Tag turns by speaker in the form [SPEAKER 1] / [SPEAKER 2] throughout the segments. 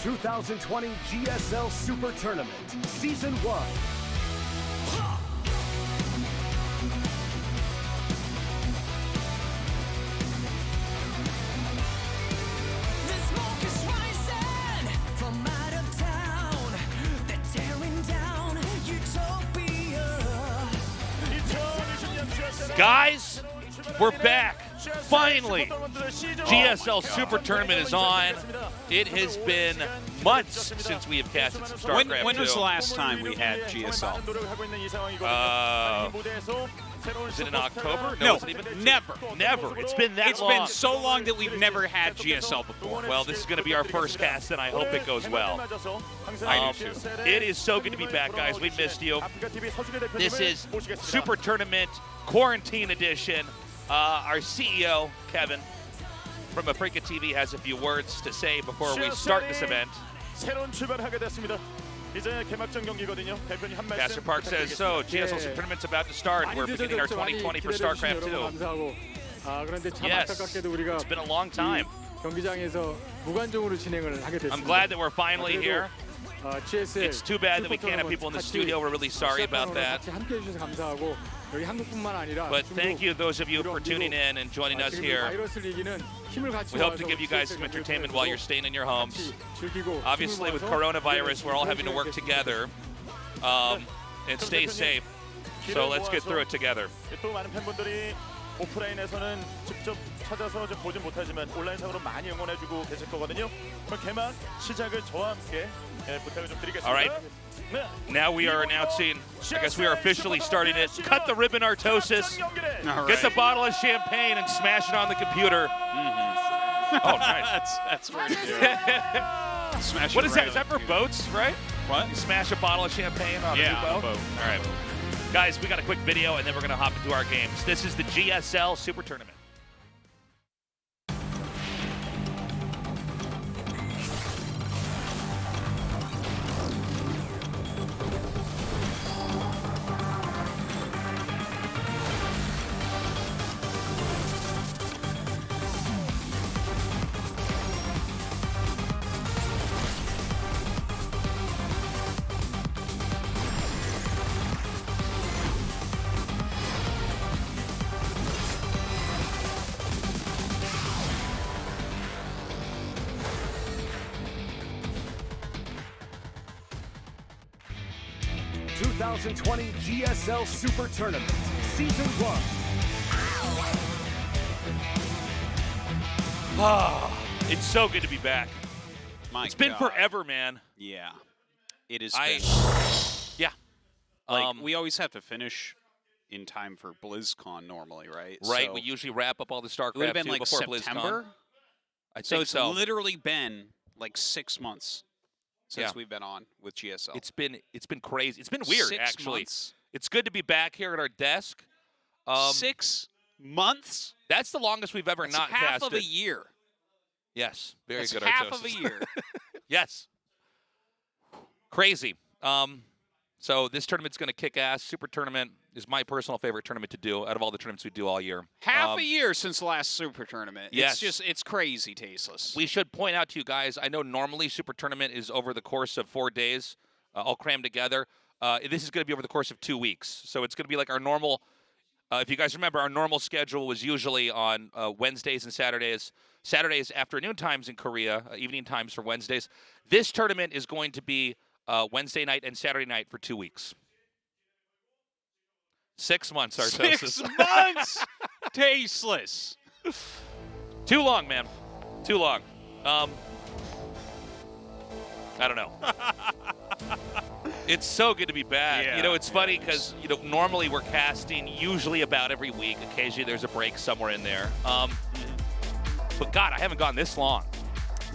[SPEAKER 1] 2020 GSL Super Tournament, Season 1.
[SPEAKER 2] Guys, we're back. Finally, GSL Super Tournament is on. It has been months since we have casted some StarCraft 2.
[SPEAKER 3] When was the last time we had GSL?
[SPEAKER 2] Was it in October?
[SPEAKER 3] No,
[SPEAKER 2] was it even?
[SPEAKER 3] never.
[SPEAKER 2] Never. It's been that long.
[SPEAKER 3] It's been so long that we've never had GSL before.
[SPEAKER 2] Well, this is going to be our first cast, and I hope it goes well.
[SPEAKER 3] I do too.
[SPEAKER 2] It is so good to be back, guys. We missed you. This is Super Tournament Quarantine Edition. Our CEO, Kevin, from Africa TV, has a few words to say before we start this event. Pastor Park says, so GSL Super Tournament's about to start. We're beginning our 2020 for StarCraft 2. Yes, it's been a long time. I'm glad that we're finally here. It's too bad that we can't have people in the studio. We're really sorry about that. But thank you, those of you, for tuning in and joining us here. We hope to give you guys some entertainment while you're staying in your homes. Obviously, with coronavirus, we're all having to work together and stay safe. So let's get through it together.
[SPEAKER 4] 오프라인에서는 직접 찾아서 좀 보진 못하지만 온라인상으로 많이 응원해주고 계실 거거든요. 그럼 개막 시작을 저와 함께 부탁을 좀 드리겠습니다.
[SPEAKER 2] All right. Now we are announcing, I guess we are officially starting it. Cut the ribbon, Artosis. Get the bottle of champagne and smash it on the computer. Oh, nice.
[SPEAKER 3] That's pretty good. Smash
[SPEAKER 2] what
[SPEAKER 3] it
[SPEAKER 2] is
[SPEAKER 3] right
[SPEAKER 2] that? Is that for boats, right?
[SPEAKER 3] What?
[SPEAKER 2] You smash a bottle of champagne on a new boat? All right. Guys, we got a quick video, and then we're going to hop into our games. This is the GSL Super Tournament.
[SPEAKER 1] (2020 GSL Super Tournament, Season 1).
[SPEAKER 2] It's so good to be back. It's been forever, man.
[SPEAKER 3] Yeah, it is.
[SPEAKER 2] Yeah.
[SPEAKER 3] Like, we always have to finish in time for BlizzCon normally, right?
[SPEAKER 2] Right.
[SPEAKER 3] So
[SPEAKER 2] we usually wrap up all the StarCraft
[SPEAKER 3] it would have been
[SPEAKER 2] 2
[SPEAKER 3] like
[SPEAKER 2] before
[SPEAKER 3] September.
[SPEAKER 2] BlizzCon. I
[SPEAKER 3] So
[SPEAKER 2] think
[SPEAKER 3] it's
[SPEAKER 2] so.
[SPEAKER 3] literally been like 6 months since we've been on with GSL.
[SPEAKER 2] It's been crazy. It's been weird,
[SPEAKER 3] 6
[SPEAKER 2] actually.
[SPEAKER 3] months.
[SPEAKER 2] It's good to be back here at our desk.
[SPEAKER 3] 6 months?
[SPEAKER 2] That's the longest we've ever
[SPEAKER 3] That's
[SPEAKER 2] not
[SPEAKER 3] half
[SPEAKER 2] casted.
[SPEAKER 3] of a year.
[SPEAKER 2] Yes, very
[SPEAKER 3] That's
[SPEAKER 2] good.
[SPEAKER 3] half
[SPEAKER 2] Artosis.
[SPEAKER 3] of a year.
[SPEAKER 2] Yes. Crazy. So this tournament's going to kick ass. Super Tournament is my personal favorite tournament to do out of all the tournaments we do all year.
[SPEAKER 3] Half a year since the last Super Tournament.
[SPEAKER 2] Yes.
[SPEAKER 3] It's crazy, Tasteless.
[SPEAKER 2] We should point out to you guys, I know normally Super Tournament is over the course of 4 days, all crammed together. This is going to be over the course of 2 weeks. So it's going to be like our normal, if you guys remember, our normal schedule was usually on Wednesdays and Saturdays. Saturdays afternoon times in Korea, evening times for Wednesdays. This tournament is going to be Wednesday night and Saturday night for 2 weeks. 6 months, Artosis.
[SPEAKER 3] 6 months! Tasteless.
[SPEAKER 2] Too long, man. Too long. I don't know. It's so good to be back.
[SPEAKER 3] Yeah,
[SPEAKER 2] you know, it's funny because, you know, normally we're casting usually about every week. Occasionally there's a break somewhere in there. But God, I haven't gone this long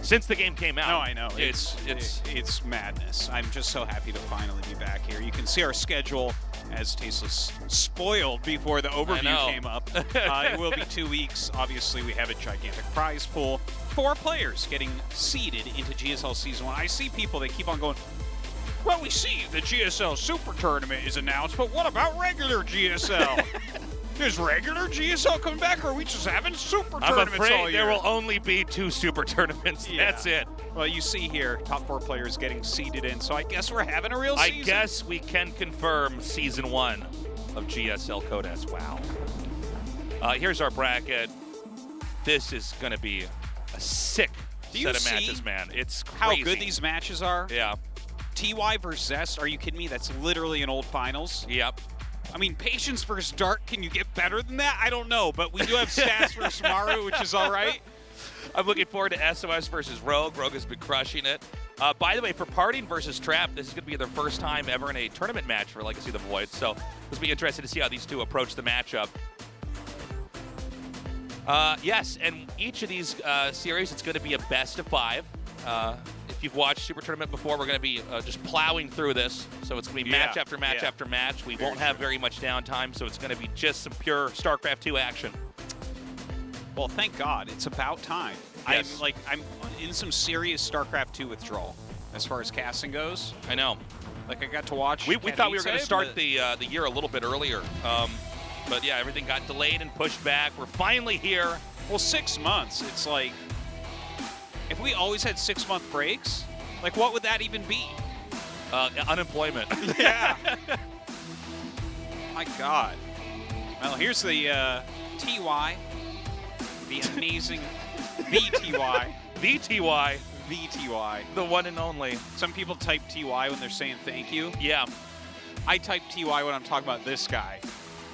[SPEAKER 2] since the game came out.
[SPEAKER 3] No, I know. It's madness. I'm just so happy to finally be back here. You can see our schedule as Tasteless spoiled before the overview came up. It will be 2 weeks. Obviously, we have a gigantic prize pool. 4 players getting seeded into GSL Season 1. I see people, they keep on going, well, we see the GSL Super Tournament is announced, but what about regular GSL? Is regular GSL coming back, or are we just having super
[SPEAKER 2] I'm
[SPEAKER 3] tournaments all
[SPEAKER 2] afraid
[SPEAKER 3] year?
[SPEAKER 2] there will only be 2 super tournaments.
[SPEAKER 3] Yeah.
[SPEAKER 2] That's it.
[SPEAKER 3] Well, you see here, top 4 players getting seeded in, so I guess we're having a real season.
[SPEAKER 2] I guess we can confirm Season 1 of GSL Codes. Wow. Here's our bracket. This is going to be a sick set of matches, man. It's crazy.
[SPEAKER 3] How good these matches are?
[SPEAKER 2] Yeah.
[SPEAKER 3] TY versus Zest, are you kidding me? That's literally an old finals.
[SPEAKER 2] Yep.
[SPEAKER 3] I mean, Patience versus Dart, can you get better than that? I don't know, but we do have Stats versus Maru, which is all right.
[SPEAKER 2] I'm looking forward to SOS versus Rogue. Rogue has been crushing it. By the way, for Parting versus Trap, this is going to be their first time ever in a tournament match for Legacy of the Void, so this will be interesting to see how these two approach the matchup. Yes, and each of these series, it's going to be a best of 5. If you've watched Super Tournament before, we're going to be just plowing through this. So it's going to be match after match after match. We won't have very much downtime, so it's going to be just some pure StarCraft 2 action.
[SPEAKER 3] Well, thank God. It's about time.
[SPEAKER 2] Yes.
[SPEAKER 3] I'm in some serious StarCraft 2 withdrawal as far as casting goes.
[SPEAKER 2] I know.
[SPEAKER 3] Like, I got to watch
[SPEAKER 2] We thought we were going to start
[SPEAKER 3] but
[SPEAKER 2] the year a little bit earlier. But yeah, everything got delayed and pushed back. We're finally here.
[SPEAKER 3] Well, 6 months. It's like, if we always had 6-month breaks, like, what would that even be?
[SPEAKER 2] Unemployment.
[SPEAKER 3] Yeah. My God. Well, here's the TY, the amazing VTY.
[SPEAKER 2] VTY.
[SPEAKER 3] VTY.
[SPEAKER 2] The one and only.
[SPEAKER 3] Some people type TY when they're saying thank you.
[SPEAKER 2] Yeah.
[SPEAKER 3] I type TY when I'm talking about this guy.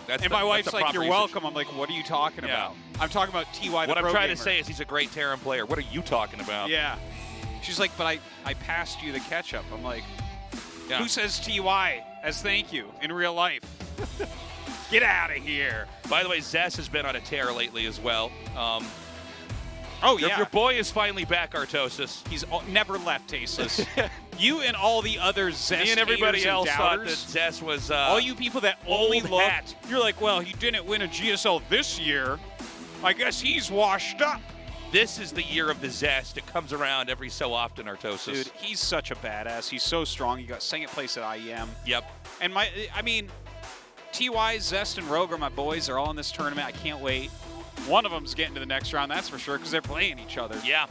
[SPEAKER 2] That's
[SPEAKER 3] And my wife's like, you're welcome. I'm like, what are you talking about? I'm talking about TY, the
[SPEAKER 2] What I'm
[SPEAKER 3] pro
[SPEAKER 2] trying
[SPEAKER 3] gamer.
[SPEAKER 2] to say is he's a great Terran player. What are you talking about?
[SPEAKER 3] Yeah. She's like, but I passed you the ketchup. I'm like,
[SPEAKER 2] Yeah.
[SPEAKER 3] who says TY as thank you in real life? Get out of here.
[SPEAKER 2] By the way, Zest has been on a tear lately as well.
[SPEAKER 3] Oh, yeah.
[SPEAKER 2] Your boy is finally back, Artosis.
[SPEAKER 3] He's never left Tasteless. You and all the other Zest
[SPEAKER 2] Me and everybody
[SPEAKER 3] haters
[SPEAKER 2] else
[SPEAKER 3] and
[SPEAKER 2] thought
[SPEAKER 3] doubters,
[SPEAKER 2] that Zest was
[SPEAKER 3] all you people that only
[SPEAKER 2] old
[SPEAKER 3] look,
[SPEAKER 2] hat.
[SPEAKER 3] you're like, well, he didn't win a GSL this year. I guess he's washed up.
[SPEAKER 2] This is the year of the Zest. It comes around every so often, Artosis.
[SPEAKER 3] Dude, he's such a badass. He's so strong. He got second place at IEM.
[SPEAKER 2] Yep.
[SPEAKER 3] And I mean, TY, Zest, and Rogue are my boys. They're all in this tournament. I can't wait. One of them's getting to the next round, that's for sure, because they're playing each other.
[SPEAKER 2] Yeah.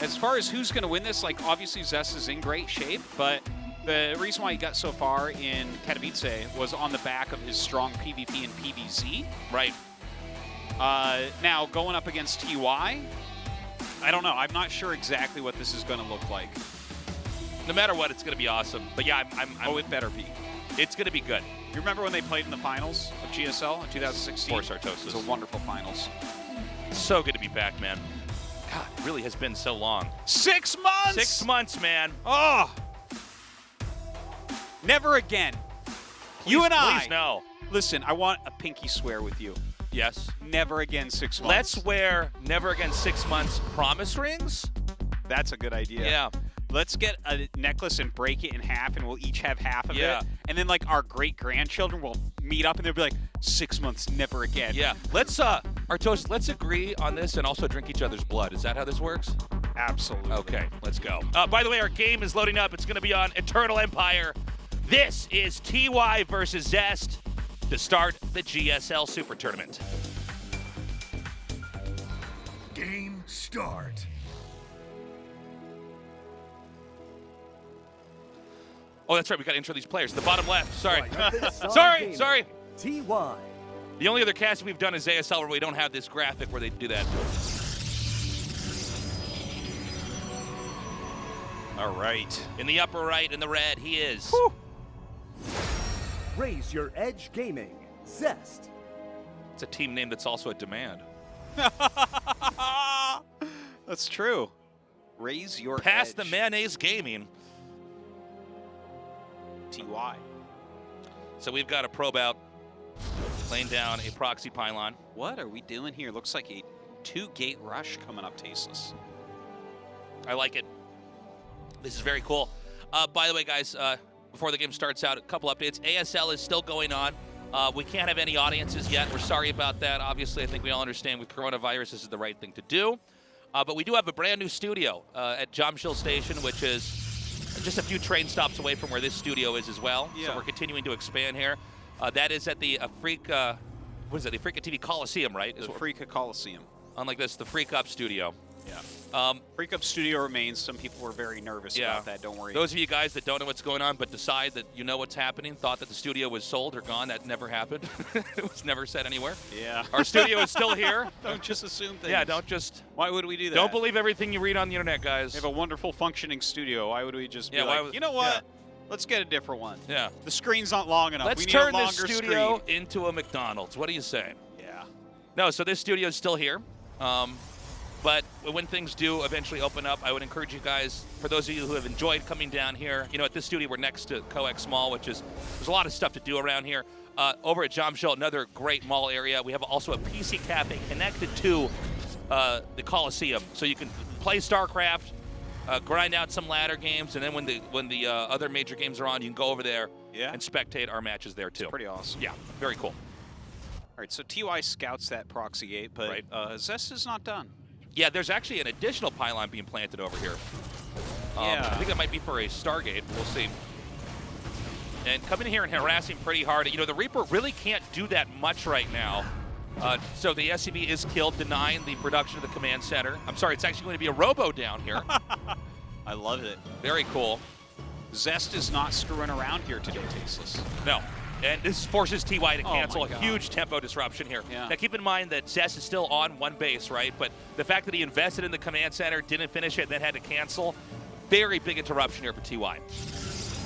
[SPEAKER 3] As far as who's going to win this, like, obviously Zest is in great shape, but the reason why he got so far in Katowice was on the back of his strong PvP and PvZ.
[SPEAKER 2] Right.
[SPEAKER 3] Now, going up against TY, I don't know. I'm not sure exactly what this is going to look like.
[SPEAKER 2] No matter what, it's going to be awesome. But yeah,
[SPEAKER 3] Oh, it better be.
[SPEAKER 2] it's going to be good.
[SPEAKER 3] You remember when they played in the finals of GSL in 2016?
[SPEAKER 2] Of course, Artosis.
[SPEAKER 3] It was a wonderful finals.
[SPEAKER 2] So good to be back, man. God, it really has been so long.
[SPEAKER 3] 6 months!
[SPEAKER 2] 6 months, man.
[SPEAKER 3] Oh! Never again. You and I.
[SPEAKER 2] Please no.
[SPEAKER 3] Listen, I want a pinky swear with you.
[SPEAKER 2] Yes.
[SPEAKER 3] Never again 6 months.
[SPEAKER 2] Let's wear never again 6 months promise rings.
[SPEAKER 3] That's a good idea.
[SPEAKER 2] Yeah.
[SPEAKER 3] Let's get a necklace and break it in half, and we'll each have half of
[SPEAKER 2] Yeah.
[SPEAKER 3] it. And then, like, our great-grandchildren will meet up, and they'll be like, 6 months, never again.
[SPEAKER 2] Yeah. Let's Artosis, let's agree on this and also drink each other's blood. Is that how this works?
[SPEAKER 3] Absolutely.
[SPEAKER 2] Okay, let's go. By the way, our game is loading up. It's going to be on Eternal Empire. This is TY versus Zest to start the GSL Super Tournament.
[SPEAKER 1] Game start.
[SPEAKER 2] Oh, that's right. We got to intro these players. The bottom left. Sorry.
[SPEAKER 1] Sorry.
[SPEAKER 2] Sorry.
[SPEAKER 1] TY.
[SPEAKER 2] The only other cast we've done is ASL where we don't have this graphic where they do that.
[SPEAKER 3] All right.
[SPEAKER 2] In the upper right, in the red, he is.
[SPEAKER 3] Whew.
[SPEAKER 1] Raise your edge gaming. Zest.
[SPEAKER 2] It's a team name that's also a demand.
[SPEAKER 3] That's true. Raise your
[SPEAKER 2] Past
[SPEAKER 3] edge.
[SPEAKER 2] the mayonnaise gaming.
[SPEAKER 3] TY.
[SPEAKER 2] So we've got a probe out, laying down a proxy pylon.
[SPEAKER 3] What are we doing here? Looks like a 2-gate rush coming up Tasteless.
[SPEAKER 2] I like it. This is very cool. By the way, guys, before the game starts out, a couple updates. ASL is still going on. We can't have any audiences yet. We're sorry about that. Obviously, I think we all understand with coronavirus, this is the right thing to do. But we do have a brand new studio at Jamshil Station, which is just a few train stops away from where this studio is as well.
[SPEAKER 3] Yeah.
[SPEAKER 2] So we're continuing to expand here. That is at the what is it? The Freaka TV Coliseum, right?
[SPEAKER 3] The Freaka Coliseum.
[SPEAKER 2] Unlike this, the Freak Up Studio.
[SPEAKER 3] Yeah. Freak Up Studio remains. Some people were very nervous about that. Don't worry.
[SPEAKER 2] Those of you guys that don't know what's going on but decide that you know what's happening, thought that the studio was sold or gone, that never happened. It was never said anywhere.
[SPEAKER 3] Yeah.
[SPEAKER 2] Our studio is still here.
[SPEAKER 3] Don't just assume things.
[SPEAKER 2] Yeah, don't just.
[SPEAKER 3] Why would we do that?
[SPEAKER 2] Don't believe everything you read on the internet, guys.
[SPEAKER 3] We have a wonderful functioning studio. Why would we just be you know
[SPEAKER 2] Yeah.
[SPEAKER 3] what? Let's get a different one.
[SPEAKER 2] Yeah.
[SPEAKER 3] The screen's not long enough.
[SPEAKER 2] Let's
[SPEAKER 3] we need
[SPEAKER 2] turn
[SPEAKER 3] a
[SPEAKER 2] this
[SPEAKER 3] longer
[SPEAKER 2] studio
[SPEAKER 3] screen.
[SPEAKER 2] into a McDonald's. What do you say?
[SPEAKER 3] Yeah.
[SPEAKER 2] No, so this studio is still here. But when things do eventually open up, I would encourage you guys, for those of you who have enjoyed coming down here, at this studio we're next to CoEx Mall, there's a lot of stuff to do around here. Over at Jomshell, another great mall area. We have also a PC cafe connected to the Coliseum, so you can play StarCraft, grind out some ladder games, and then when the other major games are on, you can go over there and spectate our matches there too.
[SPEAKER 3] It's pretty awesome.
[SPEAKER 2] Yeah, very cool.
[SPEAKER 3] All right, so TY scouts that proxy gate, but Zest is not done.
[SPEAKER 2] Yeah, there's actually an additional pylon being planted over here.
[SPEAKER 3] Yeah.
[SPEAKER 2] I think that might be for a Stargate. We'll see. And coming in here and harassing pretty hard. The Reaper really can't do that much right now. So the SCV is killed, denying the production of the command center. I'm sorry, it's actually going to be a robo down here.
[SPEAKER 3] I love it.
[SPEAKER 2] Very cool.
[SPEAKER 3] Zest is not screwing around here today, Tasteless.
[SPEAKER 2] No. And this forces TY to cancel
[SPEAKER 3] my
[SPEAKER 2] a
[SPEAKER 3] God.
[SPEAKER 2] huge tempo disruption here.
[SPEAKER 3] Yeah.
[SPEAKER 2] Now keep in mind that Zest is still on one base, right? But the fact that he invested in the command center, didn't finish it, then had to cancel, very big interruption here for TY.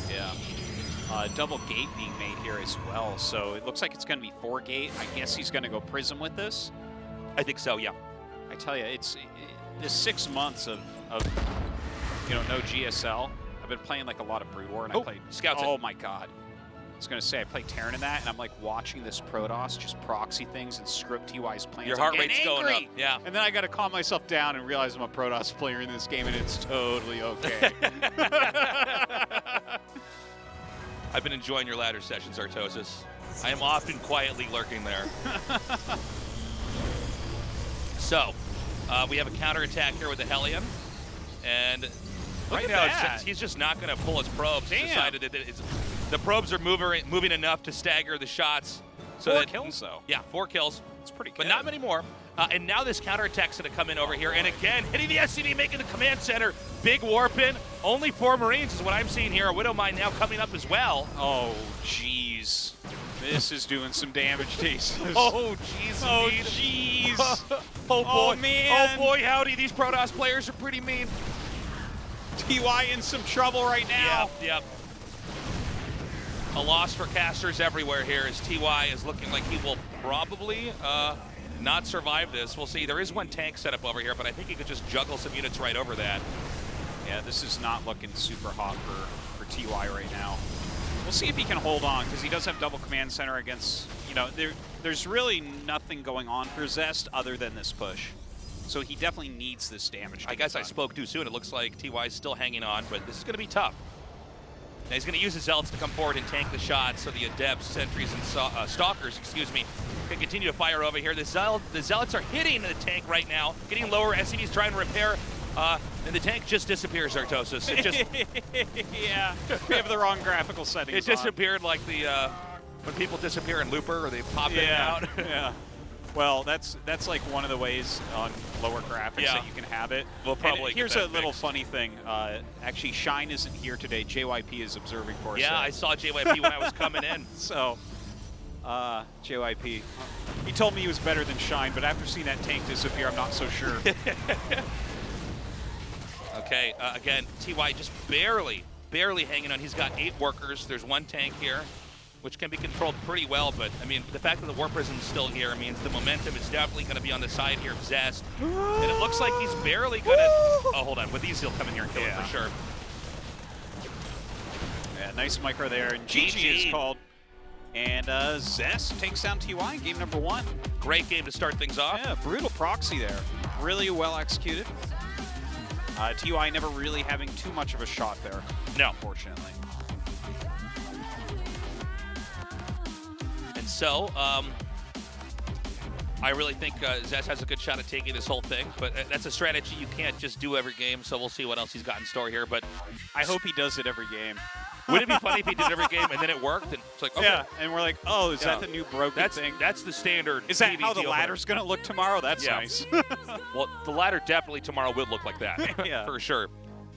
[SPEAKER 3] Yeah. Double gate being made here as well, so it looks like it's going to be 4 gate. I guess he's going to go Prism with this.
[SPEAKER 2] I think so, yeah.
[SPEAKER 3] I tell you, the 6 months of no GSL. I've been playing like a lot of Brood War, and I played
[SPEAKER 2] Scouts.
[SPEAKER 3] Oh my God. I was going to say, I played Terran in that, and I'm like watching this Protoss just proxy things and script TY's plans.
[SPEAKER 2] Your heart
[SPEAKER 3] I'm
[SPEAKER 2] rate's
[SPEAKER 3] getting
[SPEAKER 2] going
[SPEAKER 3] angry.
[SPEAKER 2] up. Yeah.
[SPEAKER 3] And then I got to calm myself down and realize I'm a Protoss player in this game, and it's totally okay.
[SPEAKER 2] I've been enjoying your ladder sessions, Artosis. I am often quietly lurking there. So, we have a counterattack here with the Hellion. And right now, he's just not going to pull his probes.
[SPEAKER 3] Damn.
[SPEAKER 2] Decided that the probes are moving enough to stagger the shots. So
[SPEAKER 3] 4 kills, though.
[SPEAKER 2] Yeah, 4 kills.
[SPEAKER 3] It's pretty good.
[SPEAKER 2] But not many more. And now this counterattack's going to come in over here. And again, hitting the SCV, making the command center. Big warp in. Only 4 Marines is what I'm seeing here. A Widow Mine now coming up as well.
[SPEAKER 3] Oh, jeez. This is doing some damage, Tasteless.
[SPEAKER 2] Oh, jeez.
[SPEAKER 3] Oh,
[SPEAKER 2] indeed.
[SPEAKER 3] jeez.
[SPEAKER 2] Oh, boy.
[SPEAKER 3] Oh, man.
[SPEAKER 2] Oh, boy, howdy. These Protoss players are pretty mean.
[SPEAKER 3] TY in some trouble right now.
[SPEAKER 2] Yep. A loss for casters everywhere here as TY is looking like he will probably not survive this. We'll see. There is one tank set up over here, but I think he could just juggle some units right over that.
[SPEAKER 3] Yeah, this is not looking super hot for TY right now. We'll see if he can hold on, because he does have double command center against, there's really nothing going on for Zest other than this push. So he definitely needs this damage.
[SPEAKER 2] I guess I spoke too soon. It looks like TY is still hanging on, but this is going to be tough. Now he's going to use his Zealots to come forward and tank the shots so the Adepts, Sentries, and Stalkers, can continue to fire over here. The Zealots are hitting the tank right now, getting lower. SCV's trying to repair, and the tank just disappears, Artosis. It just
[SPEAKER 3] yeah, we have the wrong graphical settings.
[SPEAKER 2] It disappeared like the when people disappear in Looper or they pop in and out.
[SPEAKER 3] Yeah. Well, that's like one of the ways on lower graphics that you can have it.
[SPEAKER 2] We'll probably
[SPEAKER 3] and here's a little funny thing. Actually, Shine isn't here today. JYP is observing for us.
[SPEAKER 2] Yeah, I saw JYP when I was coming in.
[SPEAKER 3] So, JYP, he told me he was better than Shine, but after seeing that tank disappear, I'm not so sure.
[SPEAKER 2] Okay, again, TY just barely hanging on. He's got 8 workers. There's 1 tank here, which can be controlled pretty well, but I mean, the fact that the Warp Prism's still here means the momentum is definitely going to be on the side here of Zest. And it looks like he's barely going to... Oh, hold on. With these, he'll come in here and kill him for sure.
[SPEAKER 3] Yeah, nice micro there, and GG is called. And Zest takes down TY in game number 1.
[SPEAKER 2] Great game to start things off.
[SPEAKER 3] Yeah, brutal proxy there. Really well executed. TY never really having too much of a shot there.
[SPEAKER 2] No.
[SPEAKER 3] Unfortunately.
[SPEAKER 2] And so, I really think Zest has a good shot at taking this whole thing, but that's a strategy you can't just do every game, so we'll see what else he's got in store here. But
[SPEAKER 3] I hope he does it every game.
[SPEAKER 2] Would it be funny if he did every game and then it worked? And it's like, okay.
[SPEAKER 3] Yeah, and we're like, oh, is that the new broken thing?
[SPEAKER 2] That's the standard.
[SPEAKER 3] Is that
[SPEAKER 2] TV
[SPEAKER 3] how the
[SPEAKER 2] deal
[SPEAKER 3] ladder's going to look tomorrow? That's nice.
[SPEAKER 2] Well, the ladder definitely tomorrow will look like that.
[SPEAKER 3] Yeah.
[SPEAKER 2] For sure.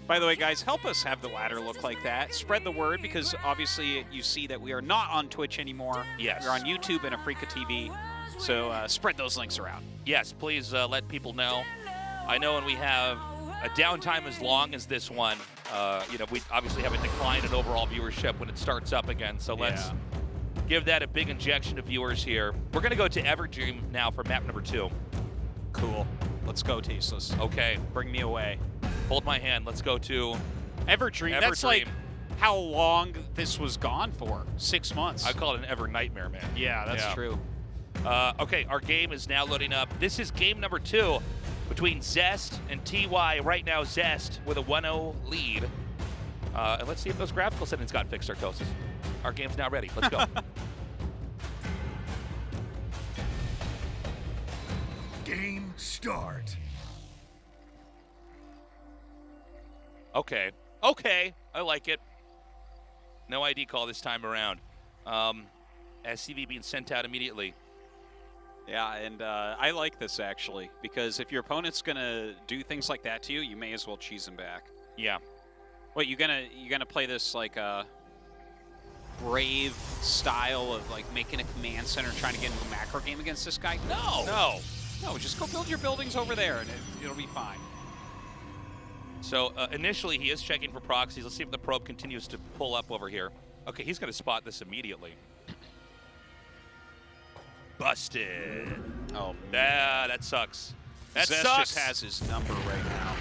[SPEAKER 3] By the way, guys, help us have the ladder look like that. Spread the word, because obviously you see that we are not on Twitch anymore.
[SPEAKER 2] Yes.
[SPEAKER 3] We're on YouTube and Africa TV. So spread those links around.
[SPEAKER 2] Yes, please let people know. I know when we have a downtime as long as this one, we obviously have a decline in overall viewership when it starts up again. So let's give that a big injection of viewers here. We're going to go to Everdream now for map number 2.
[SPEAKER 3] Cool. Let's go, Tasteless.
[SPEAKER 2] Okay.
[SPEAKER 3] Bring me away.
[SPEAKER 2] Hold my hand. Let's go to
[SPEAKER 3] Everdream. That's like how long this was gone for. 6 months.
[SPEAKER 2] I call it an ever nightmare, man.
[SPEAKER 3] Yeah, that's true.
[SPEAKER 2] Okay, our game is now loading up. This is game number 2 between Zest and TY. Right now, Zest with a 1-0 lead. And let's see if those graphical settings got fixed, Artosis. Our game's now ready. Let's go.
[SPEAKER 1] Game start.
[SPEAKER 2] Okay. Okay. I like it. No ID call this time around. SCV being sent out immediately.
[SPEAKER 3] Yeah, and I like this, actually, because if your opponent's going to do things like that to you, you may as well cheese him back.
[SPEAKER 2] Yeah.
[SPEAKER 3] Wait, you gonna play this like a brave style of like making a command center trying to get into a macro game against this guy? No, just go build your buildings over there and it'll be fine.
[SPEAKER 2] So initially he is checking for proxies. Let's see if the probe continues to pull up over here. Okay, he's going to spot this immediately. Busted.
[SPEAKER 3] Oh,
[SPEAKER 2] that sucks. That
[SPEAKER 3] Zest
[SPEAKER 2] sucks.
[SPEAKER 3] just has his number right now.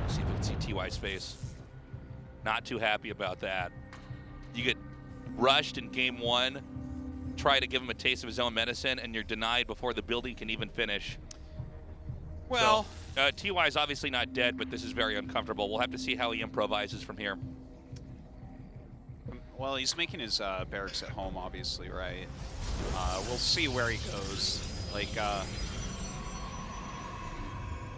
[SPEAKER 2] Let's see if we can see TY's face. Not too happy about that. You get rushed in game 1, try to give him a taste of his own medicine, and you're denied before the building can even finish.
[SPEAKER 3] Well,
[SPEAKER 2] so, TY is obviously not dead, but this is very uncomfortable. We'll have to see how he improvises from here.
[SPEAKER 3] well, he's making his barracks at home, obviously, right? We'll see where he goes. Like, I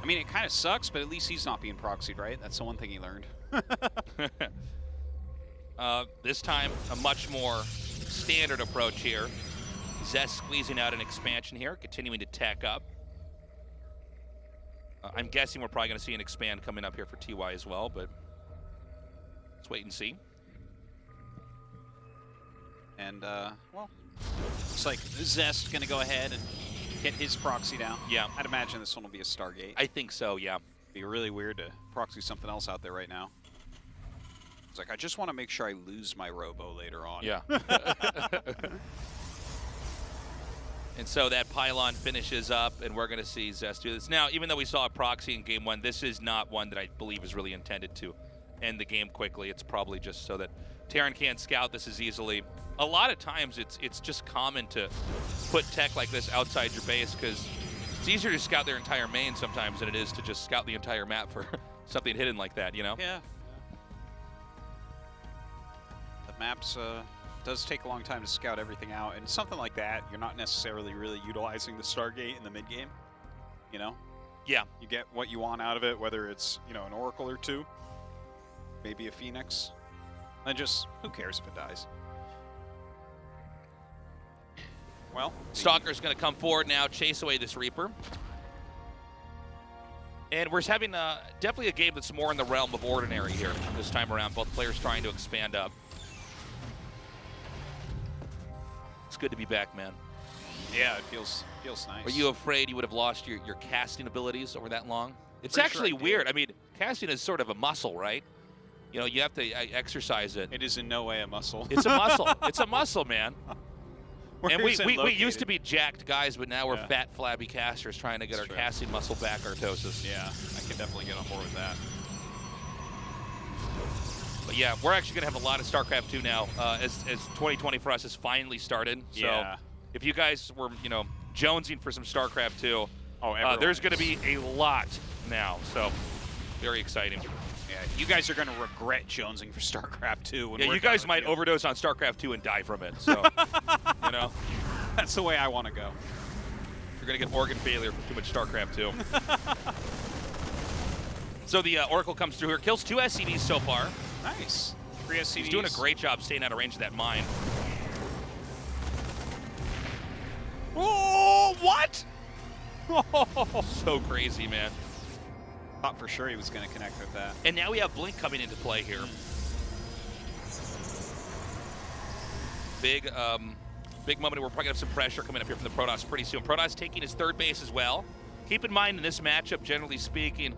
[SPEAKER 3] mean, it kind of sucks, but at least he's not being proxied, right? That's the one thing he learned.
[SPEAKER 2] This time, a much more standard approach here. Zest squeezing out an expansion here, continuing to tack up. I'm guessing we're probably going to see an expand coming up here for TY as well, but let's wait and see.
[SPEAKER 3] And, well, looks like Zest going to go ahead and get his proxy down.
[SPEAKER 2] Yeah.
[SPEAKER 3] I'd imagine this one will be a Stargate.
[SPEAKER 2] I think so, yeah.
[SPEAKER 3] It'd be really weird to proxy something else out there right now. It's like, I just want to make sure I lose my robo later on.
[SPEAKER 2] Yeah. And so that pylon finishes up, and we're going to see Zest do this. Now, even though we saw a proxy in game 1, this is not one that I believe is really intended to end the game quickly. It's probably just so that Terran can't scout this as easily. A lot of times, it's just common to put tech like this outside your base because it's easier to scout their entire main sometimes than it is to just scout the entire map for something hidden like that, you know?
[SPEAKER 3] Yeah. The maps does take a long time to scout everything out, and something like that, you're not necessarily really utilizing the Stargate in the mid game. You know?
[SPEAKER 2] Yeah.
[SPEAKER 3] You get what you want out of it, whether it's, you know, an Oracle or 2, maybe a Phoenix, and just who cares if it dies? Well,
[SPEAKER 2] Stalker's going to come forward now, chase away this Reaper. And we're having definitely a game that's more in the realm of ordinary here this time around. Both players trying to expand up. It's good to be back, man.
[SPEAKER 3] yeah, it feels nice.
[SPEAKER 2] Were you afraid you would have lost your casting abilities over that long? It's
[SPEAKER 3] Pretty
[SPEAKER 2] actually
[SPEAKER 3] sure I
[SPEAKER 2] weird. I mean, casting is sort of a muscle, right? You know, you have to exercise it.
[SPEAKER 3] It is in no way a muscle.
[SPEAKER 2] It's a muscle. It's a muscle, man.
[SPEAKER 3] Where
[SPEAKER 2] And
[SPEAKER 3] is it
[SPEAKER 2] we
[SPEAKER 3] located?
[SPEAKER 2] used to be jacked guys, but now we're
[SPEAKER 3] Yeah.
[SPEAKER 2] fat, flabby casters trying to get
[SPEAKER 3] That's
[SPEAKER 2] our
[SPEAKER 3] true.
[SPEAKER 2] casting muscle back, Artosis.
[SPEAKER 3] Yeah, I can definitely get on board with that.
[SPEAKER 2] But yeah, we're actually going to have a lot of StarCraft 2 now, as 2020 for us has finally started. So
[SPEAKER 3] Yeah.
[SPEAKER 2] if you guys were, you know, jonesing for some StarCraft 2,
[SPEAKER 3] everyone
[SPEAKER 2] there's going to
[SPEAKER 3] is.
[SPEAKER 2] be a lot now. So very exciting.
[SPEAKER 3] Yeah, you guys are going to regret jonesing for StarCraft 2. When
[SPEAKER 2] Yeah,
[SPEAKER 3] we're
[SPEAKER 2] you
[SPEAKER 3] done
[SPEAKER 2] guys
[SPEAKER 3] with
[SPEAKER 2] might
[SPEAKER 3] you.
[SPEAKER 2] overdose on StarCraft 2 and die from it. So, you know,
[SPEAKER 3] That's the way I want to go.
[SPEAKER 2] you're going to get organ failure from too much StarCraft 2. So the Oracle comes through here, kills 2 SCVs so far.
[SPEAKER 3] Nice. SCVs.
[SPEAKER 2] He's doing a great job staying out of range of that mine.
[SPEAKER 3] Oh, what?
[SPEAKER 2] So crazy, man.
[SPEAKER 3] Thought for sure he was going to connect with that.
[SPEAKER 2] And now we have Blink coming into play here. Big moment. We're probably going to have some pressure coming up here from the Protoss pretty soon. Protoss taking his third base as well. Keep in mind in this matchup, generally speaking,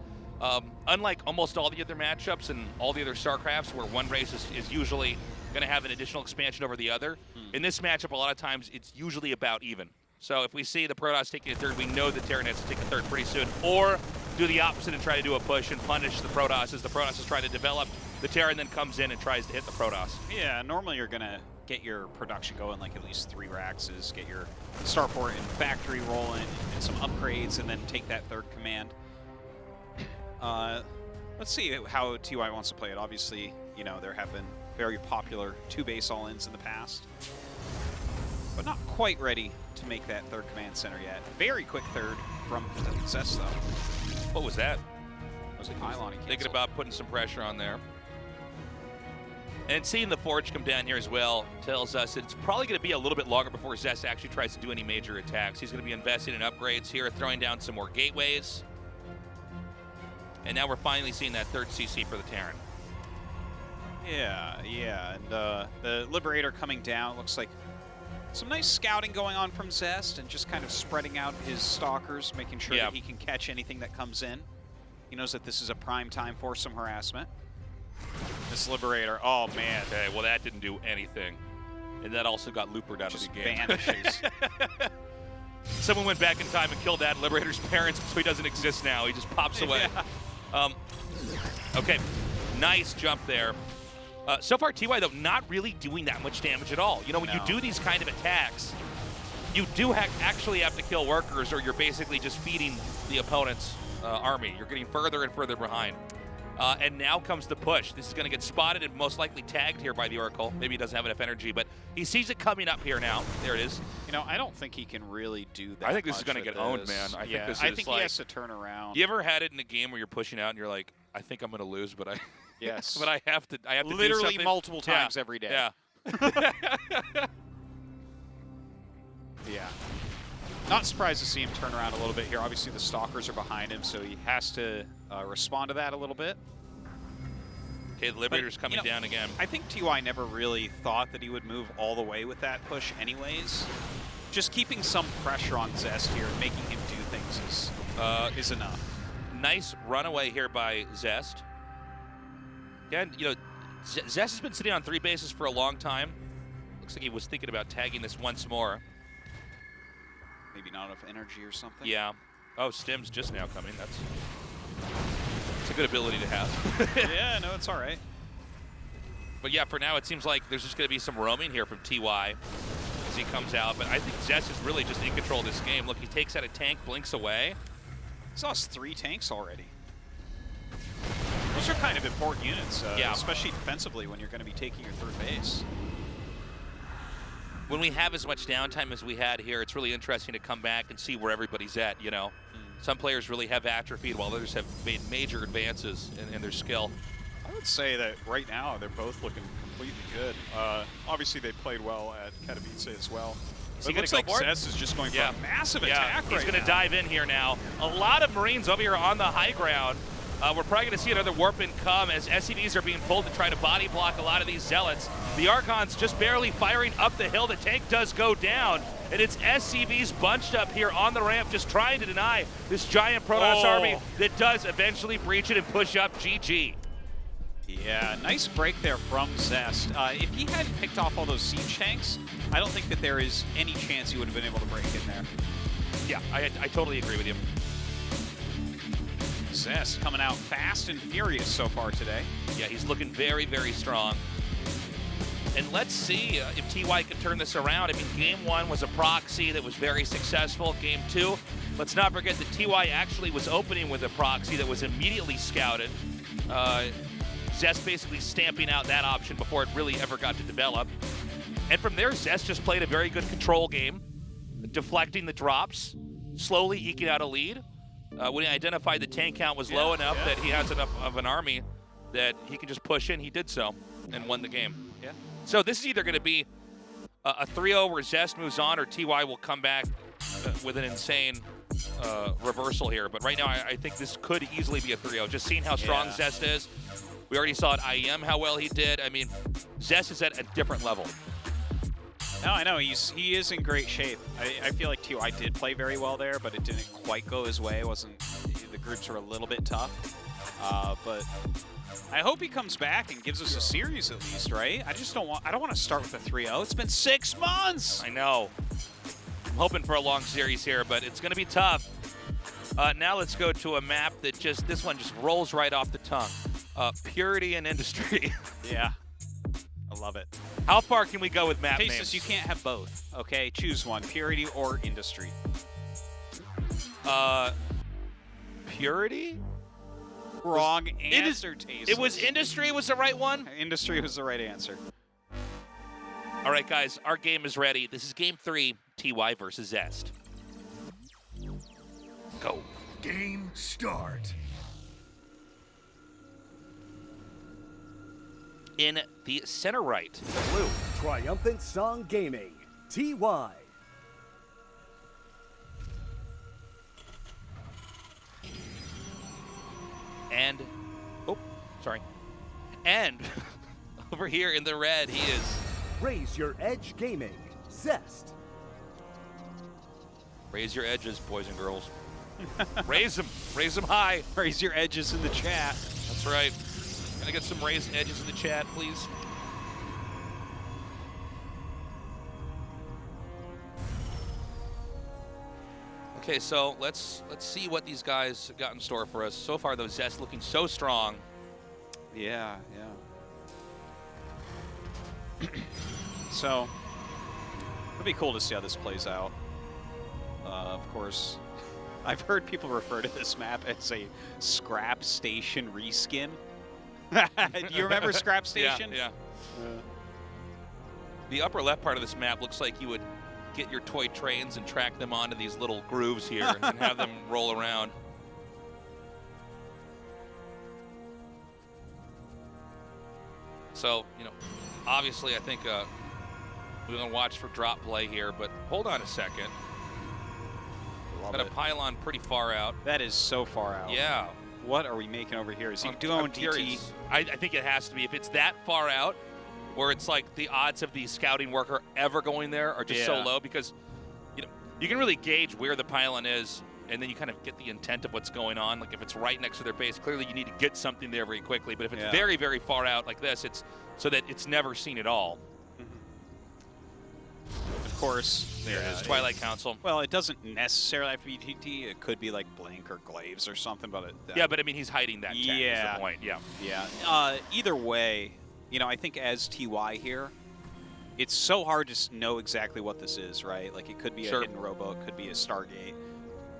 [SPEAKER 2] unlike almost all the other matchups and all the other StarCrafts where one race is usually going to have an additional expansion over the other, in this matchup, a lot of times it's usually about even. So if we see the Protoss taking a third, we know the Terran has to take a third pretty soon, or do the opposite and try to do a push and punish the Protoss as the Protoss is trying to develop. The Terran then comes in and tries to hit the Protoss.
[SPEAKER 3] Yeah, normally you're going to get your production going like at least 3 Raxes, get your starport and factory rolling, and some upgrades, and then take that third command. Let's see how TY wants to play it. Obviously, you know, there have been very popular 2-base all-ins in the past, but not quite ready to make that third command center yet. Very quick third from Zest, though.
[SPEAKER 2] What was that?
[SPEAKER 3] Was it pylon?
[SPEAKER 2] Thinking about putting some pressure on there. And seeing the Forge come down here as well tells us it's probably going to be a little bit longer before Zest actually tries to do any major attacks. He's going to be investing in upgrades here, throwing down some more gateways. And now we're finally seeing that third CC for the Terran.
[SPEAKER 3] Yeah, and the Liberator coming down. Looks like some nice scouting going on from Zest and just kind of spreading out his stalkers, making sure that he can catch anything that comes in. He knows that this is a prime time for some harassment. This Liberator, oh man.
[SPEAKER 2] Okay, well that didn't do anything. And that also got Loopered out of the game.
[SPEAKER 3] Vanishes.
[SPEAKER 2] Someone went back in time and killed that Liberator's parents, so he doesn't exist now. He just pops away. Okay, nice jump there. So far, TY, though, not really doing that much damage at all. You know, when you do these kind of attacks, you do actually have to kill workers, or you're basically just feeding the opponent's army. You're getting further and further behind. And now comes the push. This is going to get spotted and most likely tagged here by the Oracle. Maybe he doesn't have enough energy, but he sees it coming up here now. There it is.
[SPEAKER 3] You know, I don't think he can really do that.
[SPEAKER 2] I think this is going to get owned, man. I think this is
[SPEAKER 3] he has to turn around.
[SPEAKER 2] You ever had it in a game where you're pushing out and you're like, I think I'm going to lose, but I
[SPEAKER 3] yes,
[SPEAKER 2] but I have to
[SPEAKER 3] literally
[SPEAKER 2] do
[SPEAKER 3] multiple times every day.
[SPEAKER 2] Yeah.
[SPEAKER 3] Yeah. Not surprised to see him turn around a little bit here. Obviously, the Stalkers are behind him, so he has to respond to that a little bit.
[SPEAKER 2] Okay, the Liberator's coming down again.
[SPEAKER 3] I think TY never really thought that he would move all the way with that push anyways. Just keeping some pressure on Zest here and making him do things is enough.
[SPEAKER 2] Nice runaway here by Zest. Again, you know, Zest has been sitting on 3 bases for a long time. Looks like he was thinking about tagging this once more.
[SPEAKER 3] Maybe not enough energy or something.
[SPEAKER 2] Yeah. Oh, Stim's just now coming. That's a good ability to have.
[SPEAKER 3] Yeah, no, it's all right.
[SPEAKER 2] But yeah, for now, it seems like there's just going to be some roaming here from TY as he comes out. But I think Zest is really just in control of this game. Look, he takes out a tank, blinks away.
[SPEAKER 3] He's lost 3 tanks already. Those are kind of important units, especially defensively when you're going to be taking your third base.
[SPEAKER 2] When we have as much downtime as we had here, it's really interesting to come back and see where everybody's at, you know. Some players really have atrophied while others have made major advances in their skill.
[SPEAKER 3] I would say that right now they're both looking completely good. Obviously they played well at Katowice as well. It looks like Zest is just going for a massive attack right now.
[SPEAKER 2] He's going to dive in here now. A lot of Marines over here on the high ground. We're probably going to see another warp in come as SCVs are being pulled to try to body block a lot of these Zealots. The Archon's just barely firing up the hill. The tank does go down, and it's SCVs bunched up here on the ramp just trying to deny this giant Protoss army that does eventually breach it and push up GG.
[SPEAKER 3] Yeah, nice break there from Zest. If he hadn't picked off all those siege tanks, I don't think that there is any chance he would have been able to break in there.
[SPEAKER 2] Yeah, I totally agree with you.
[SPEAKER 3] Zest coming out fast and furious so far today.
[SPEAKER 2] Yeah, he's looking very, very strong. And let's see if TY can turn this around. I mean, Game 1 was a proxy that was very successful. Game 2, let's not forget that TY actually was opening with a proxy that was immediately scouted. Zest basically stamping out that option before it really ever got to develop. And from there, Zest just played a very good control game, deflecting the drops, slowly eking out a lead. When he identified the tank count was low enough that he has enough of an army that he can just push in, he did so. and won the game.
[SPEAKER 3] Yeah.
[SPEAKER 2] So this is either going to be a 3-0 where Zest moves on, or TY will come back with an insane reversal here. But right now, I think this could easily be a 3-0. Just seeing how strong Zest is. We already saw at IEM how well he did. I mean, Zest is at a different level.
[SPEAKER 3] No, I know. He is in great shape. I feel like TY did play very well there, but it didn't quite go his way. The groups were a little bit tough. But I hope he comes back and gives us a series at least, right? I don't want to start with a 3-0. It's been 6 months.
[SPEAKER 2] I know. I'm hoping for a long series here, but it's going to be tough. Now let's go to a map that this one just rolls right off the tongue. Purity and Industry.
[SPEAKER 3] Yeah. I love it.
[SPEAKER 2] How far can we go with map
[SPEAKER 3] Tasteless,
[SPEAKER 2] names?
[SPEAKER 3] you can't have both. Okay, choose one: Purity or Industry.
[SPEAKER 2] Purity?
[SPEAKER 3] Wrong answer, Tasteless.
[SPEAKER 2] It was Industry was the right one?
[SPEAKER 3] Industry was the right answer.
[SPEAKER 2] All right, guys, our game is ready. This is game 3, TY versus Zest. Go.
[SPEAKER 1] Game start.
[SPEAKER 2] In the center right, blue.
[SPEAKER 1] Triumphant Song Gaming, TY.
[SPEAKER 2] And, and over here in the red, he is.
[SPEAKER 1] Raise Your Edge Gaming, Zest.
[SPEAKER 2] Raise your edges, boys and girls. Raise them high.
[SPEAKER 3] Raise your edges in the chat.
[SPEAKER 2] That's right. Can I get some raised edges in the chat, please? Okay, so let's see what these guys got in store for us. So far, though, Zest looking so strong.
[SPEAKER 3] Yeah. So it'll be cool to see how this plays out. Of course, I've heard people refer to this map as a Scrap Station reskin. Do you remember Scrap Station?
[SPEAKER 2] Yeah. The upper left part of this map looks like you would get your toy trains and track them onto these little grooves here and have them roll around. So, obviously I think we're going to watch for drop play here, but hold on a second. Got a pylon pretty far out.
[SPEAKER 3] That is so far out.
[SPEAKER 2] Yeah.
[SPEAKER 3] What are we making over here? Is he doing DT?
[SPEAKER 2] I think it has to be. If it's that far out, where it's like the odds of the scouting worker ever going there are just so low, because you can really gauge where the pylon is, and then you kind of get the intent of what's going on. Like if it's right next to their base, clearly you need to get something there very quickly. But if it's very, very far out like this, it's so that it's never seen at all.
[SPEAKER 3] Of course,
[SPEAKER 2] there it is. Twilight Council.
[SPEAKER 3] Well, it doesn't necessarily have to be DT. It could be like Blink or Glaives or something. But
[SPEAKER 2] but I mean, he's hiding that tech is the point.
[SPEAKER 3] Yeah. Either way, I think as TY here, it's so hard to know exactly what this is, right? Like it could be a hidden robo, it could be a Stargate,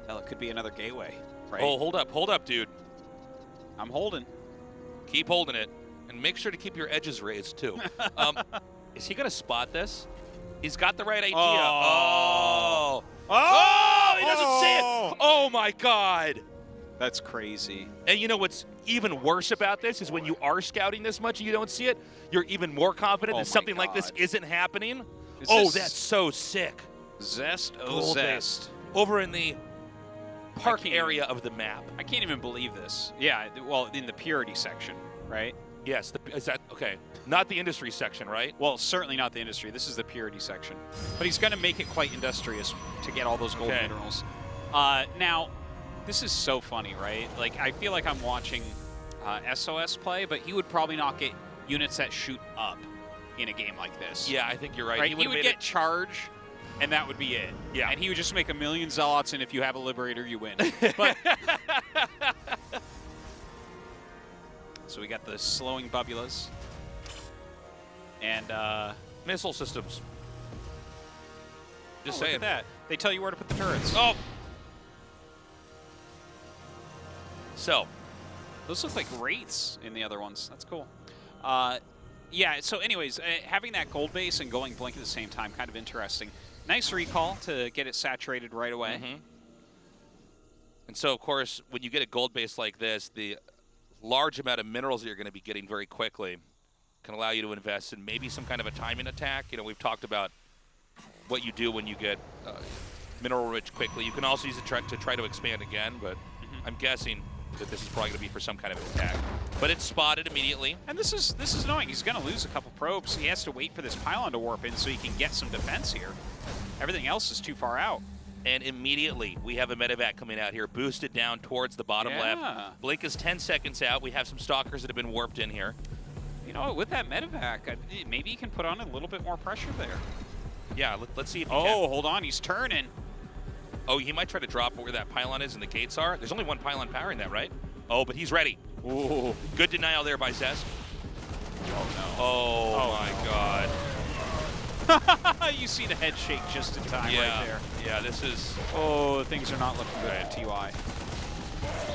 [SPEAKER 3] hell, it could be another gateway, right?
[SPEAKER 2] Oh, hold up, dude.
[SPEAKER 3] I'm holding.
[SPEAKER 2] Keep holding it, and make sure to keep your edges raised too. Is he gonna spot this? He's got the right idea. Oh, he doesn't see it. Oh my God.
[SPEAKER 3] That's crazy.
[SPEAKER 2] And you know what's even worse about this is when you are scouting this much and you don't see it, you're even more confident that something like this isn't happening. That's so sick.
[SPEAKER 3] Zest,
[SPEAKER 2] Zest. Over in the park area of the map.
[SPEAKER 3] I can't even believe this. Yeah, well, in the Purity section, right?
[SPEAKER 2] Yes, is that okay? Not the Industry section, right?
[SPEAKER 3] Well, certainly not the Industry. This is the Purity section. But he's going to make it quite industrious to get all those gold minerals. Now, this is so funny, right? Like, I feel like I'm watching SOS play, but he would probably not get units that shoot up in a game like this.
[SPEAKER 2] Yeah, I think you're right.
[SPEAKER 3] He would get charge, and that would be it.
[SPEAKER 2] Yeah.
[SPEAKER 3] And he would just make 1,000,000 Zealots, and if you have a Liberator, you win. But so we got the slowing Bubulas. And
[SPEAKER 2] missile systems. Just saying.
[SPEAKER 3] Look at that. They tell you where to put the turrets.
[SPEAKER 2] Oh. So.
[SPEAKER 3] Those look like wraiths in the other ones. That's cool. Yeah, so anyways, having that gold base and going Blink at the same time, kind of interesting. Nice recall to get it saturated right away.
[SPEAKER 2] And so, of course, when you get a gold base like this, the large amount of minerals that you're going to be getting very quickly can allow you to invest in maybe some kind of a timing attack. You know, we've talked about what you do when you get mineral rich quickly. You can also use it to try to expand again, but I'm guessing that this is probably going to be for some kind of attack. But it's spotted immediately.
[SPEAKER 3] And this is annoying. He's going to lose a couple probes. He has to wait for this pylon to warp in so he can get some defense here. Everything else is too far out.
[SPEAKER 2] And immediately, we have a medevac coming out here, boosted down towards the bottom left. Blink is 10 seconds out. We have some stalkers that have been warped in here.
[SPEAKER 3] You know, with that medevac, maybe he can put on a little bit more pressure there.
[SPEAKER 2] Yeah, let's see if he
[SPEAKER 3] can.
[SPEAKER 2] Oh,
[SPEAKER 3] hold on. He's turning.
[SPEAKER 2] Oh, he might try to drop where that pylon is and the gates are. There's only one pylon powering that, right? Oh, but he's ready.
[SPEAKER 3] Ooh.
[SPEAKER 2] Good denial there by Zest.
[SPEAKER 3] Oh, no.
[SPEAKER 2] Oh my God.
[SPEAKER 3] You see the head shake just in time right there.
[SPEAKER 2] Yeah, this is...
[SPEAKER 3] Oh, things are not looking good for TY.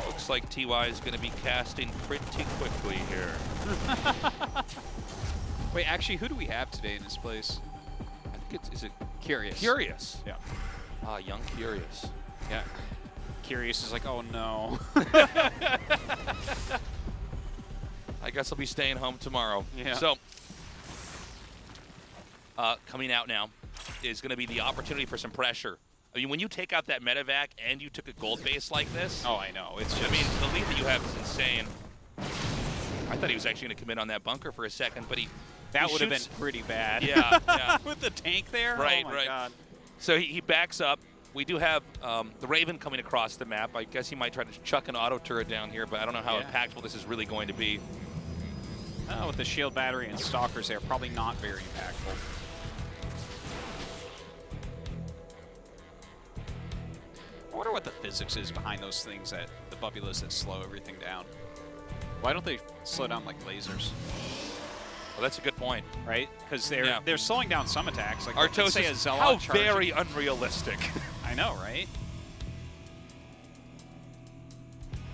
[SPEAKER 2] Looks like TY is going to be casting pretty quickly here.
[SPEAKER 3] Wait, actually, who do we have today in this place?
[SPEAKER 2] I think it's... Is it...
[SPEAKER 3] Curious.
[SPEAKER 2] Curious.
[SPEAKER 3] Yeah.
[SPEAKER 2] Ah, young Curious.
[SPEAKER 3] Yeah. Curious is like, oh no.
[SPEAKER 2] I guess I'll be staying home tomorrow.
[SPEAKER 3] Yeah.
[SPEAKER 2] So, coming out now is going to be the opportunity for some pressure. I mean, when you take out that medevac and you took a gold base like this.
[SPEAKER 3] Oh, I know. It's just...
[SPEAKER 2] I mean, the lead that you have is insane. I thought he was actually going to commit on that bunker for a second, but
[SPEAKER 3] that would have been pretty bad.
[SPEAKER 2] Yeah, yeah.
[SPEAKER 3] With the tank there?
[SPEAKER 2] Right,
[SPEAKER 3] oh my
[SPEAKER 2] right.
[SPEAKER 3] God.
[SPEAKER 2] So he backs up. We do have the Raven coming across the map. I guess he might try to chuck an auto turret down here, but I don't know how impactful this is really going to be.
[SPEAKER 3] Oh, with the shield battery and stalkers there, probably not very impactful. I wonder what the physics is behind those things that the bubulus that slow everything down. Why don't they slow down like lasers?
[SPEAKER 2] Well, that's a good point.
[SPEAKER 3] Right? Because they're slowing down some attacks. Like
[SPEAKER 2] Artosis,
[SPEAKER 3] let's say a Zealot
[SPEAKER 2] how
[SPEAKER 3] charging.
[SPEAKER 2] very unrealistic.
[SPEAKER 3] I know, right?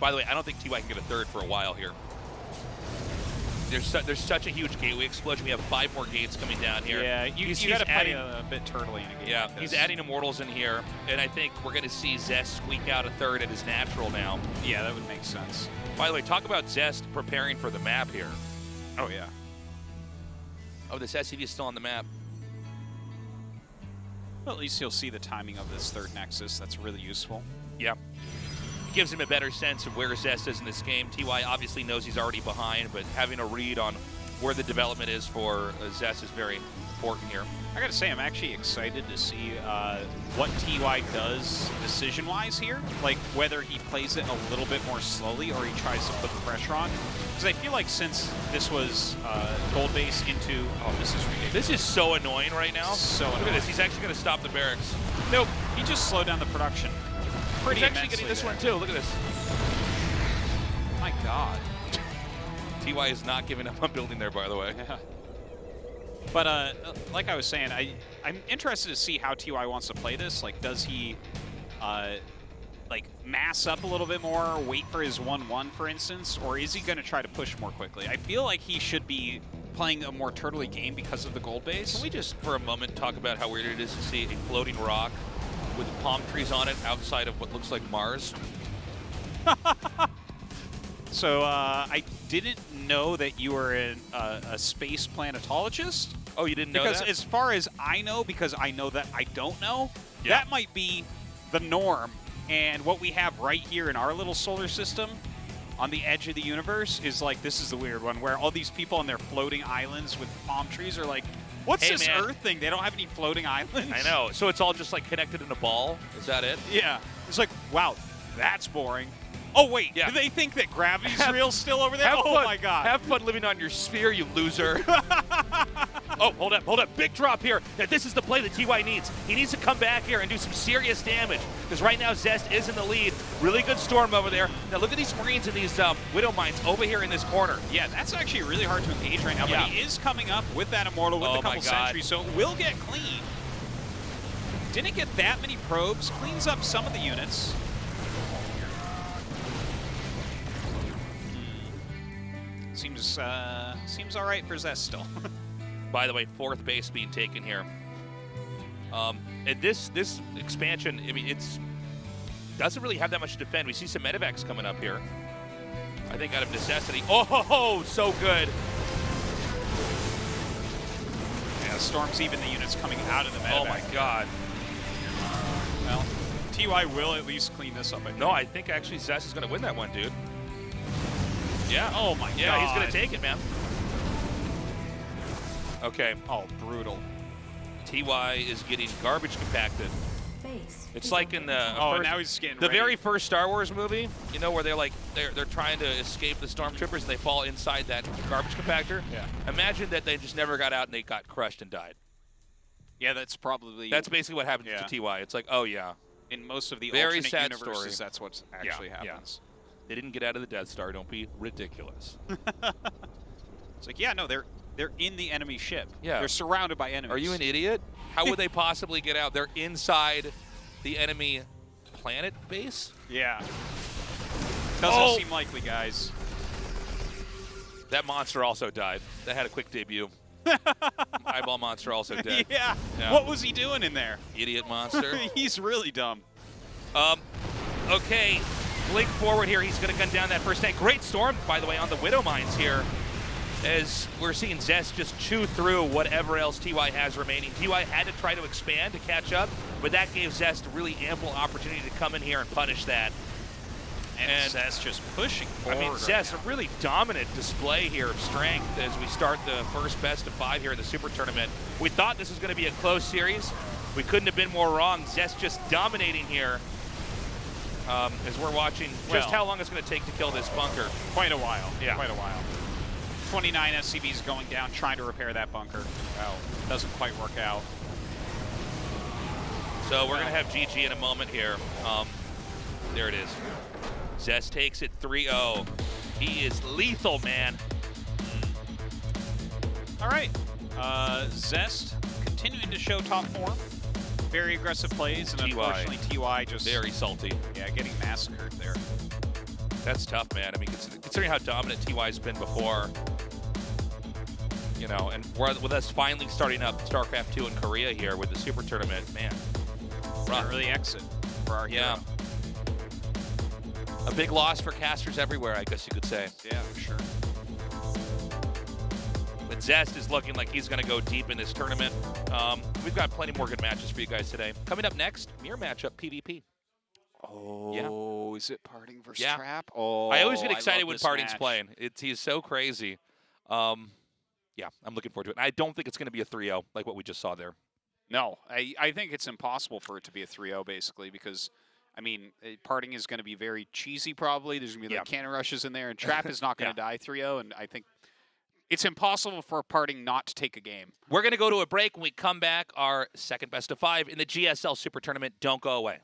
[SPEAKER 2] By the way, I don't think TY can get a third for a while here. There's such a huge gateway explosion. We have 5 more gates coming down here.
[SPEAKER 3] Yeah, you got to play a bit turtly in a game.
[SPEAKER 2] Yeah,
[SPEAKER 3] like
[SPEAKER 2] he's
[SPEAKER 3] this.
[SPEAKER 2] adding Immortals in here, and I think we're going to see Zest squeak out a third at his natural now.
[SPEAKER 3] Yeah, that would make sense.
[SPEAKER 2] By the way, talk about Zest preparing for the map here.
[SPEAKER 3] Oh, yeah.
[SPEAKER 2] Oh, this SCV is still on the map.
[SPEAKER 3] Well, at least you'll see the timing of this third Nexus. That's really useful.
[SPEAKER 2] Yeah. It gives him a better sense of where Zest is in this game. TY obviously knows he's already behind, but having a read on where the development is for Zest is very important here.
[SPEAKER 3] I gotta say, I'm actually excited to see what TY does decision-wise here. Like, whether he plays it a little bit more slowly or he tries to put the pressure on. Because I feel like since this was gold base into... Oh, this is ridiculous.
[SPEAKER 2] This is so annoying right now.
[SPEAKER 3] So
[SPEAKER 2] Look
[SPEAKER 3] annoying.
[SPEAKER 2] at this. He's actually going to stop the barracks.
[SPEAKER 3] Nope. He just slowed down the production. Pretty
[SPEAKER 2] He's actually getting this one, too. Look at this.
[SPEAKER 3] My God.
[SPEAKER 2] TY is not giving up on building there, by the way.
[SPEAKER 3] Yeah. But like I was saying, I'm interested to see how TY wants to play this. Like, does he like mass up a little bit more, wait for his 1-1, for instance, or is he going to try to push more quickly? I feel like he should be playing a more turtley game because of the gold base.
[SPEAKER 2] Can we just, for a moment, talk about how weird it is to see a floating rock with palm trees on it outside of what looks like Mars?
[SPEAKER 3] So I didn't know that you were a space planetologist.
[SPEAKER 2] Oh, you didn't know
[SPEAKER 3] because
[SPEAKER 2] that?
[SPEAKER 3] As far as I know, because I know that I don't know,
[SPEAKER 2] Yeah.
[SPEAKER 3] that might be the norm. And what we have right here in our little solar system on the edge of the universe is like, this is the weird one, where all these people on their floating islands with palm trees are like, what's
[SPEAKER 2] Hey,
[SPEAKER 3] this
[SPEAKER 2] man.
[SPEAKER 3] Earth thing? They don't have any floating islands.
[SPEAKER 2] I know. So it's all just like connected in a ball? Is that it?
[SPEAKER 3] Yeah. It's like, wow, that's boring. Oh, wait.
[SPEAKER 2] Yeah.
[SPEAKER 3] Do they think that gravity's real still over there? Oh,
[SPEAKER 2] fun.
[SPEAKER 3] my God.
[SPEAKER 2] Have fun living on your sphere, you loser. Oh, hold up. Big drop here. Yeah, this is the play that TY needs. He needs to come back here and do some serious damage. Because right now, Zest is in the lead. Really good storm over there. Now, look at these Marines in these Widow Mines over here in this corner.
[SPEAKER 3] Yeah, that's actually really hard to engage right now, but he is coming up with that Immortal with a couple sentries, so it will get clean. Didn't get that many probes, cleans up some of the units. Seems all right for Zest still.
[SPEAKER 2] By the way, 4th base being taken here. And this expansion, I mean, it's doesn't really have that much to defend. We see some medevacs coming up here. I think out of necessity. Oh, so good.
[SPEAKER 3] Storm's even the units coming out of the medevac.
[SPEAKER 2] Oh my God.
[SPEAKER 3] Well, TY will at least clean this up, I think.
[SPEAKER 2] No, I think actually Zest is going to win that one, dude. Yeah.
[SPEAKER 3] Oh my God.
[SPEAKER 2] Yeah, he's going to take it, man. Okay.
[SPEAKER 3] Oh, brutal.
[SPEAKER 2] TY is getting garbage compacted. It's like in the
[SPEAKER 3] now he's getting
[SPEAKER 2] the
[SPEAKER 3] ready.
[SPEAKER 2] very first Star Wars movie, you know, where they're trying to escape the stormtroopers and they fall inside that garbage compactor.
[SPEAKER 3] Yeah.
[SPEAKER 2] Imagine that they just never got out and they got crushed and died.
[SPEAKER 3] Yeah, that's probably.
[SPEAKER 2] That's basically what happens to TY. It's like, oh yeah.
[SPEAKER 3] In most of the
[SPEAKER 2] Very
[SPEAKER 3] alternate
[SPEAKER 2] sad
[SPEAKER 3] universes,
[SPEAKER 2] story.
[SPEAKER 3] that's what actually happens.
[SPEAKER 2] They didn't get out of the Death Star. Don't be ridiculous.
[SPEAKER 3] It's like, yeah, no, they're in the enemy ship.
[SPEAKER 2] Yeah.
[SPEAKER 3] They're surrounded by enemies.
[SPEAKER 2] Are you an idiot? How would they possibly get out? They're inside the enemy planet base?
[SPEAKER 3] Yeah. Doesn't seem likely, guys.
[SPEAKER 2] That monster also died. That had a quick debut. Eyeball monster also dead.
[SPEAKER 3] Yeah. What was he doing in there?
[SPEAKER 2] Idiot monster.
[SPEAKER 3] He's really dumb.
[SPEAKER 2] Okay. Blink forward here. He's going to gun down that first tank. Great storm, by the way, on the Widow Mines here. As we're seeing Zest just chew through whatever else TY has remaining. TY had to try to expand to catch up, but that gave Zest really ample opportunity to come in here and punish that.
[SPEAKER 3] And Zest just pushing forward.
[SPEAKER 2] I mean, Zest, a really dominant display here of strength as we start the first best of 5 here in the Super Tournament. We thought this was going to be a close series. We couldn't have been more wrong. Zest just dominating here as we're watching just how long it's going to take to kill this bunker.
[SPEAKER 3] Quite a while.
[SPEAKER 2] Yeah.
[SPEAKER 3] Quite a while. 29 SCVs going down, trying to repair that bunker. Well, doesn't quite work out.
[SPEAKER 2] So we're going to have GG in a moment here. There it is. Zest takes it 3-0. He is lethal, man.
[SPEAKER 3] All right. Zest continuing to show top form. Very aggressive plays, and unfortunately TY just...
[SPEAKER 2] Very salty.
[SPEAKER 3] Yeah, getting massacred there.
[SPEAKER 2] That's tough, man. I mean, considering how dominant TY's been before, you know, and with us finally starting up StarCraft 2 in Korea here with the Super Tournament, man.
[SPEAKER 3] Can't really exit for our hero.
[SPEAKER 2] A big loss for casters everywhere, I guess you could say.
[SPEAKER 3] Yeah, for sure.
[SPEAKER 2] But Zest is looking like he's going to go deep in this tournament. We've got plenty more good matches for you guys today. Coming up next, mirror matchup PvP.
[SPEAKER 3] Oh, is it Parting versus
[SPEAKER 2] Yeah.
[SPEAKER 3] Trap? Oh,
[SPEAKER 2] I always get excited
[SPEAKER 3] love
[SPEAKER 2] when
[SPEAKER 3] this
[SPEAKER 2] Parting's
[SPEAKER 3] match.
[SPEAKER 2] playing. He's so crazy. Yeah, I'm looking forward to it. And I don't think it's going to be a 3-0 like what we just saw there.
[SPEAKER 3] No, I think it's impossible for it to be a 3-0 basically because, I mean, Parting is going to be very cheesy probably. There's going to be like cannon rushes in there, and Trap is not going to die 3-0, and I think it's impossible for Parting not to take a game.
[SPEAKER 2] We're going to go to a break. When we come back, our second best of 5 in the GSL Super Tournament. Don't go away.